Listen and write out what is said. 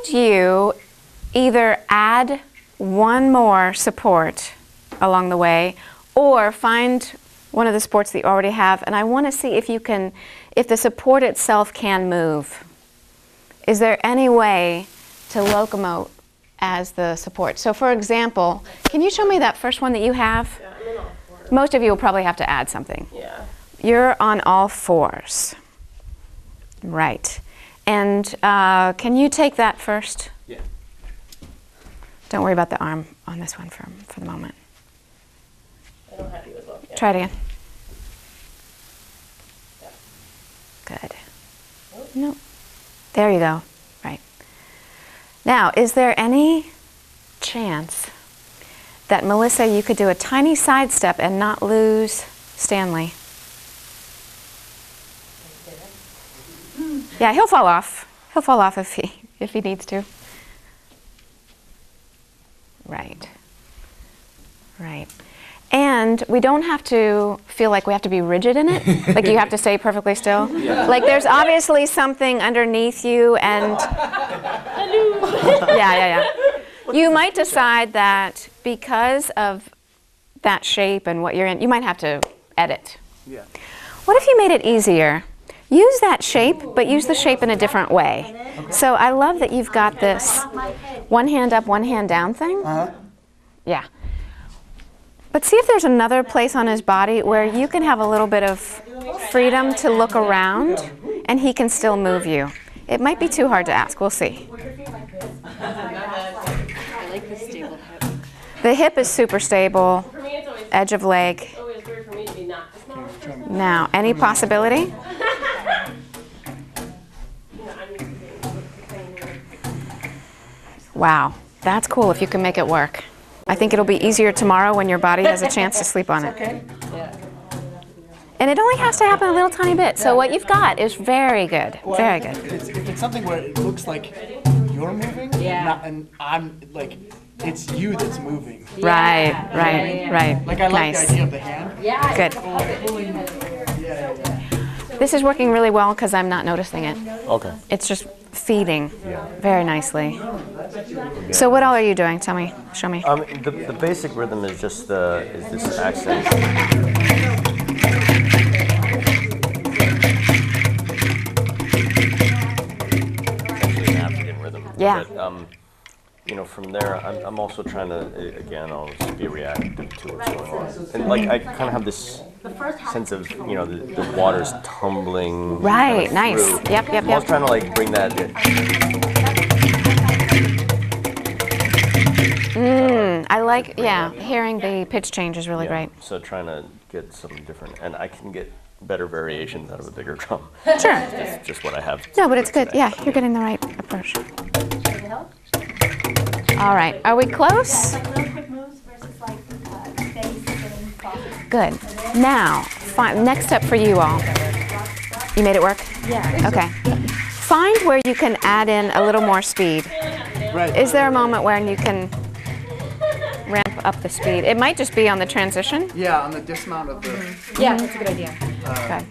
would you either add one more support along the way, or find one of the supports that you already have, and I want to see if you can, if the support itself can move. Is there any way to locomote as the support? So for example, can you show me that first one that you have? Yeah, I'm in all fours. Most of you will probably have to add something. Yeah. You're on all fours. Right. And can you take that first? Yeah. Don't worry about the arm on this one for the moment. I don't have you as well. Yeah. Try it again. Yeah. Good. No. There you go. Right. Now, is there any chance that, Melissa, you could do a tiny sidestep and not lose Stanley? Yeah, he'll fall off. He'll fall off if he needs to. Right. Right. And we don't have to feel like we have to be rigid in it. Like you have to stay perfectly still. Yeah. Like there's obviously something underneath you, and yeah. You might decide that because of that shape and what you're in, you might have to edit. Yeah. What if you made it easier? Use that shape, but use the shape in a different way. Okay. So I love that you've got this one hand up, one hand down thing. Yeah. But see if there's another place on his body where you can have a little bit of freedom to look around and he can still move you. It might be too hard to ask. We'll see. I like the stable hip. The hip is super stable. For me, it's always, Edge of leg. it's always weird for me to be not this small. Now, any possibility? Wow, that's cool if you can make it work. I think it'll be easier tomorrow when your body has a chance to sleep on it. Yeah. And it only has to happen a little tiny bit. So what you've got is very good, very good. If it's something where it looks like you're moving, and I'm like, it's you that's moving. Right. Like I like Nice. the idea of the hand. Yeah. Good. This is working really well because I'm not noticing it. Okay. It's just feeding very nicely. So what all are you doing? Tell me, show me. The basic rhythm is just is this accent. Actually, an African rhythm. Yeah. But, you know, from there, I'm also trying to, again, I'll just be reactive to what's going on. And like, I kind of have this sense of, you know, the water's tumbling. Right, kind of nice. through. Yep. I was trying to like bring that in. I like, hearing the pitch change is really great. So trying to get some different, and I can get better variations out of a bigger drum. Sure. It's just what I have. No, but it's good. Yeah, you're getting the right approach. All right, are we close? Like real quick moves versus like steady sitting process. Good. Now, next step for you all. You made it work? Yeah. Okay. Find where you can add in a little more speed. Right. Is there a moment when you can ramp up the speed? It might just be on the transition. Yeah, on the dismount of the. Yeah, that's a good idea. Okay.